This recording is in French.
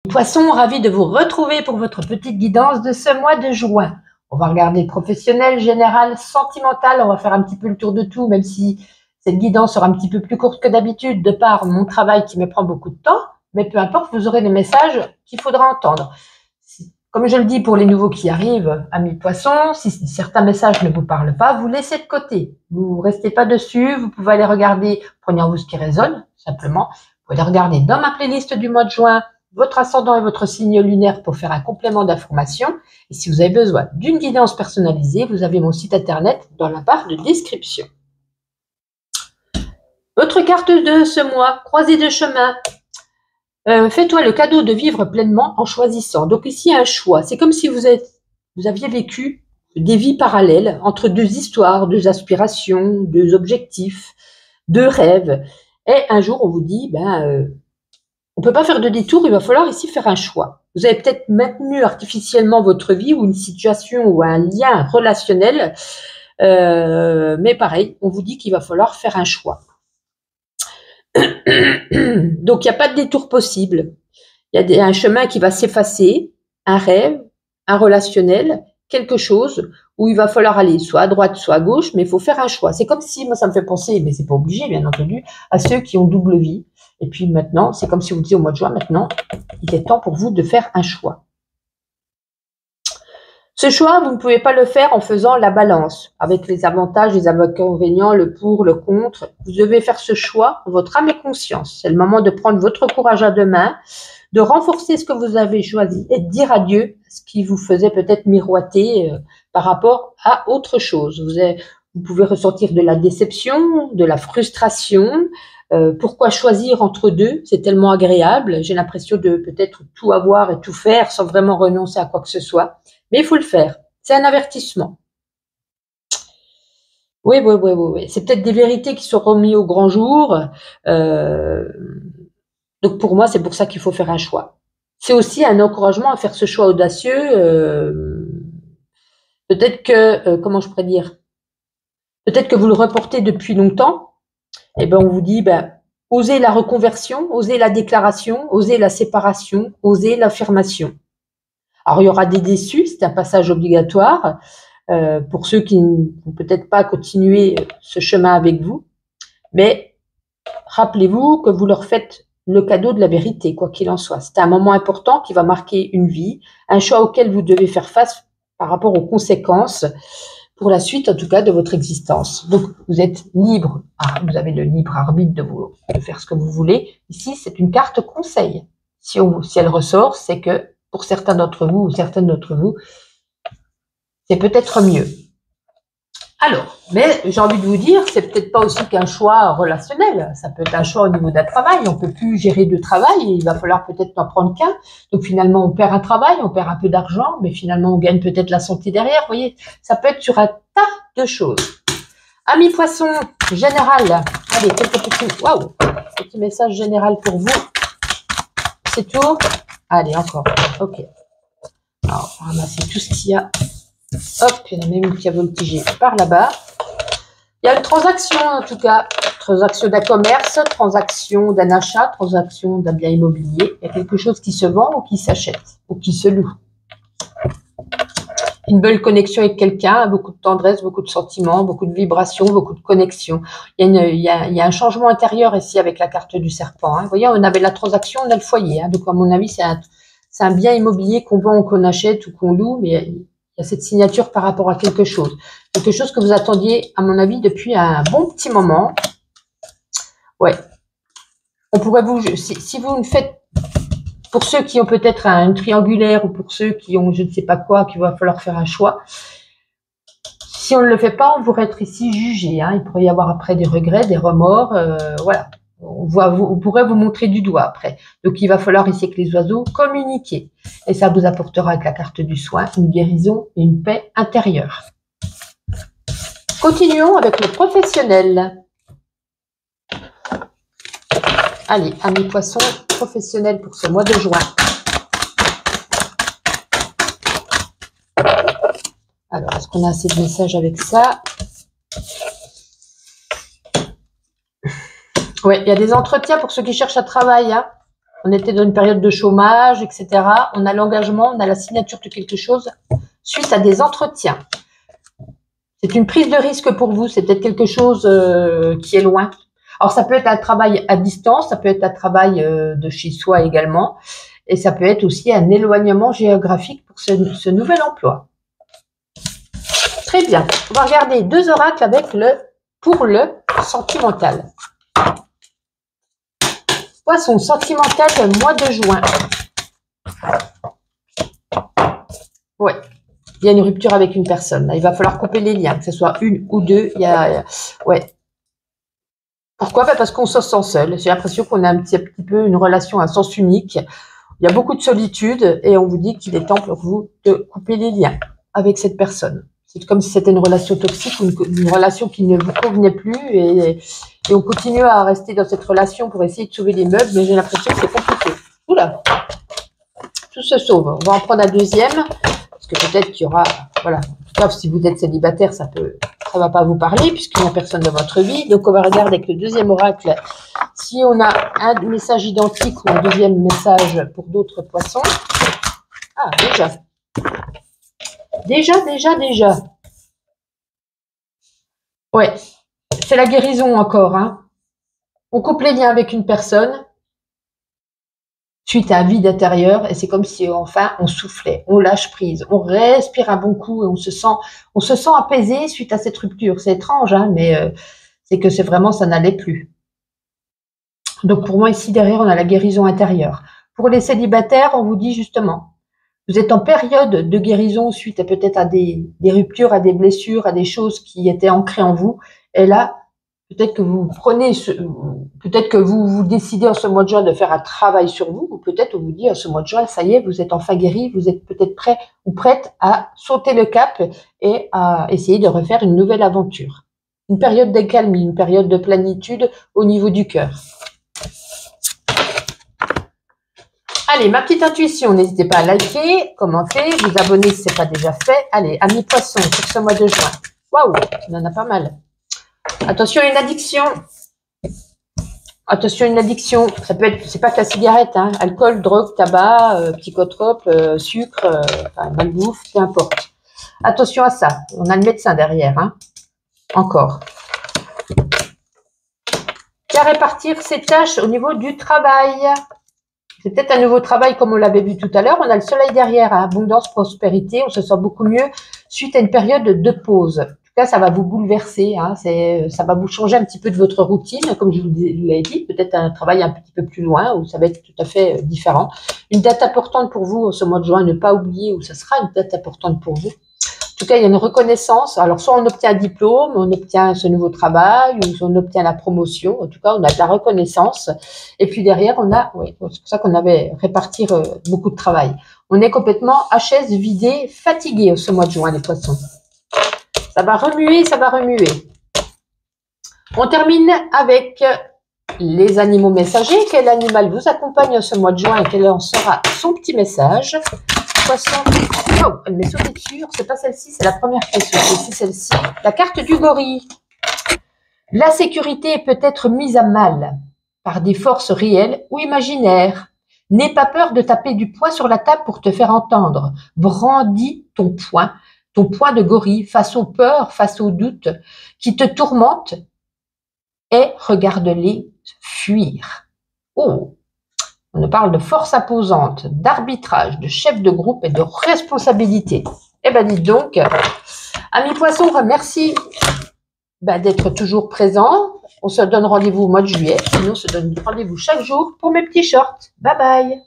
Poisson, ravi de vous retrouver pour votre petite guidance de ce mois de juin. On va regarder professionnel, général, sentimental. On va faire un petit peu le tour de tout, même si cette guidance sera un petit peu plus courte que d'habitude de par mon travail qui me prend beaucoup de temps. Mais peu importe, vous aurez les messages qu'il faudra entendre. Comme je le dis pour les nouveaux qui arrivent, amis poissons, si certains messages ne vous parlent pas, vous laissez de côté. Vous ne restez pas dessus, vous pouvez aller regarder, prenez en vous ce qui résonne, simplement. Vous pouvez aller regarder dans ma playlist du mois de juin, votre ascendant et votre signe lunaire pour faire un complément d'information. Et si vous avez besoin d'une guidance personnalisée, vous avez mon site internet dans la barre de description. Autre carte de ce mois, croisée de chemin. Fais-toi le cadeau de vivre pleinement en choisissant. Donc ici, un choix. C'est comme si vous aviez vécu des vies parallèles entre deux histoires, deux aspirations, deux objectifs, deux rêves. Et un jour, on vous dit, on ne peut pas faire de détour, il va falloir ici faire un choix. Vous avez peut-être maintenu artificiellement votre vie ou une situation ou un lien relationnel, mais pareil, on vous dit qu'il va falloir faire un choix. Donc, il n'y a pas de détour possible. Il y a un chemin qui va s'effacer, un rêve, un relationnel, quelque chose où il va falloir aller soit à droite, soit à gauche, mais il faut faire un choix. C'est comme si, moi ça me fait penser, mais c'est pas obligé bien entendu, à ceux qui ont double vie. Et puis maintenant, c'est comme si vous disiez au mois de juin, maintenant, il est temps pour vous de faire un choix. Ce choix, vous ne pouvez pas le faire en faisant la balance, avec les avantages, les inconvénients, le pour, le contre. Vous devez faire ce choix en votre âme et conscience. C'est le moment de prendre votre courage à deux mains, de renforcer ce que vous avez choisi et de dire adieu à ce qui vous faisait peut-être miroiter par rapport à autre chose. Vous pouvez ressentir de la déception, de la frustration. Pourquoi choisir entre deux? C'est tellement agréable. J'ai l'impression de peut-être tout avoir et tout faire sans vraiment renoncer à quoi que ce soit. Mais il faut le faire. C'est un avertissement. Oui. C'est peut-être des vérités qui seront mises au grand jour. Donc pour moi, c'est pour ça qu'il faut faire un choix. C'est aussi un encouragement à faire ce choix audacieux. Peut-être que, comment je pourrais dire, peut-être que vous le reportez depuis longtemps. Eh ben, on vous dit, osez la reconversion, osez la déclaration, osez la séparation, osez l'affirmation. Alors, il y aura des déçus, c'est un passage obligatoire pour ceux qui ne vont peut-être pas continuer ce chemin avec vous. Mais rappelez-vous que vous leur faites le cadeau de la vérité, quoi qu'il en soit. C'est un moment important qui va marquer une vie, un choix auquel vous devez faire face par rapport aux conséquences pour la suite, en tout cas, de votre existence. Donc, vous êtes libre, vous avez le libre arbitre de faire ce que vous voulez. Ici, c'est une carte conseil. Si elle ressort, c'est que pour certains d'entre vous ou certaines d'entre vous, c'est peut-être mieux. Alors, mais j'ai envie de vous dire, c'est peut-être pas aussi qu'un choix relationnel. Ça peut être un choix au niveau d'un travail. On peut plus gérer deux travails et il va falloir peut-être n'en prendre qu'un. Donc finalement, on perd un travail, on perd un peu d'argent, mais finalement, on gagne peut-être la santé derrière. Vous voyez, ça peut être sur un tas de choses. Amis poissons, général. Allez, quelques petits messages général pour vous. C'est tout. Allez, encore. Ok. Alors, on va ramasser tout ce qu'il y a. Hop, il y en a même une qui a voltigé par là-bas. Il y a une transaction, en tout cas. Transaction d'un commerce, transaction d'un achat, transaction d'un bien immobilier. Il y a quelque chose qui se vend ou qui s'achète, ou qui se loue. Une belle connexion avec quelqu'un, beaucoup de tendresse, beaucoup de sentiments, beaucoup de vibrations, beaucoup de connexions. Il y a un changement intérieur ici avec la carte du serpent. Vous voyez, on avait la transaction, on a le foyer. Donc, à mon avis, c'est un bien immobilier qu'on vend ou qu'on achète ou qu'on loue, mais il y a cette signature par rapport à quelque chose. Quelque chose que vous attendiez, à mon avis, depuis un bon petit moment. Ouais. On pourrait si vous ne faites, pour ceux qui ont peut-être une triangulaire ou pour ceux qui ont je ne sais pas quoi, qu'il va falloir faire un choix. Si on ne le fait pas, on pourrait être ici jugé. Il pourrait y avoir après des regrets, des remords. Voilà. On pourrait vous montrer du doigt après. Donc, il va falloir ici avec les oiseaux communiquer. Et ça vous apportera avec la carte du soin une guérison et une paix intérieure. Continuons avec le professionnel. Allez, amis poissons, professionnel pour ce mois de juin. Alors, est-ce qu'on a assez de messages avec ça? Oui, il y a des entretiens pour ceux qui cherchent à travailler. On était dans une période de chômage, etc. On a l'engagement, on a la signature de quelque chose suite à des entretiens. C'est une prise de risque pour vous. C'est peut-être quelque chose qui est loin. Alors, ça peut être un travail à distance, ça peut être un travail de chez soi également. Et ça peut être aussi un éloignement géographique pour ce nouvel emploi. Très bien. On va regarder 2 oracles avec pour le sentimental. Poisson sentimental mois de juin. Ouais. Il y a une rupture avec une personne. Là, il va falloir couper les liens, que ce soit une ou deux. Ouais. Pourquoi? Parce qu'on se sent seul. J'ai l'impression qu'on a un petit peu une relation à sens unique. Il y a beaucoup de solitude et on vous dit qu'il est temps pour vous de couper les liens avec cette personne. C'est comme si c'était une relation toxique ou une relation qui ne vous convenait plus et on continue à rester dans cette relation pour essayer de sauver les meubles, mais j'ai l'impression que c'est compliqué. Oula, tout se sauve. On va en prendre un deuxième parce que peut-être qu'il y aura, voilà, sauf si vous êtes célibataire, ça va pas vous parler puisqu'il n'y a personne dans votre vie. Donc on va regarder avec le deuxième oracle si on a un message identique ou un deuxième message pour d'autres poissons. Ah, déjà. Déjà. Ouais, c'est la guérison encore. Hein. On coupe les liens avec une personne suite à un vide intérieur et c'est comme si enfin on soufflait, on lâche prise, on respire un bon coup et on se sent apaisé suite à cette rupture. C'est étrange, hein, mais c'est que c'est vraiment ça n'allait plus. Donc pour moi ici derrière on a la guérison intérieure. Pour les célibataires, on vous dit justement, vous êtes en période de guérison suite à peut-être à des ruptures, à des blessures, à des choses qui étaient ancrées en vous. Et là, peut-être que peut-être que vous décidez en ce mois de juin de faire un travail sur vous, ou peut-être on vous dit en ce mois de juin, ça y est, vous êtes enfin guéri, vous êtes peut-être prêt ou prête à sauter le cap et à essayer de refaire une nouvelle aventure. Une période d'accalmie, une période de plénitude au niveau du cœur. Allez, ma petite intuition, n'hésitez pas à liker, commenter, vous abonner si ce n'est pas déjà fait. Allez, amis poissons, pour ce mois de juin. Waouh, on en a pas mal. Attention, une addiction. Attention, une addiction. Ça peut être, c'est pas que la cigarette, hein. Alcool, drogue, tabac, psychotrope, sucre, malbouffe, peu importe. Attention à ça. On a le médecin derrière, hein. Encore. Qu'à répartir ses tâches au niveau du travail. C'est peut-être un nouveau travail comme on l'avait vu tout à l'heure. On a le soleil derrière, hein, abondance, prospérité. On se sent beaucoup mieux suite à une période de pause. En tout cas, ça va vous bouleverser. Hein, ça va vous changer un petit peu de votre routine. Comme je vous l'ai dit, peut-être un travail un petit peu plus loin où ça va être tout à fait différent. Une date importante pour vous ce mois de juin, ne pas oublier où ça sera une date importante pour vous. En tout cas, il y a une reconnaissance. Alors, soit on obtient un diplôme, on obtient ce nouveau travail, ou on obtient la promotion. En tout cas, on a de la reconnaissance. Et puis derrière, on a, oui, c'est pour ça qu'on avait réparti beaucoup de travail. On est complètement HS, vidé, fatigué ce mois de juin, les poissons. Ça va remuer, ça va remuer. On termine avec les animaux messagers. Quel animal vous accompagne ce mois de juin et quel en sera son petit message? Poisson. Oh, elle m'est sautée dessus. C'est pas celle-ci, c'est la première question. C'est celle-ci. La carte du gorille. La sécurité peut être mise à mal par des forces réelles ou imaginaires. N'aie pas peur de taper du poing sur la table pour te faire entendre. Brandis ton poing de gorille face aux peurs, face aux doutes qui te tourmentent et regarde-les fuir. Oh! On nous parle de force imposante, d'arbitrage, de chef de groupe et de responsabilité. Eh bien, dites donc, amis poissons, merci d'être toujours présents. On se donne rendez-vous au mois de juillet. Sinon, on se donne rendez-vous chaque jour pour mes petits shorts. Bye bye!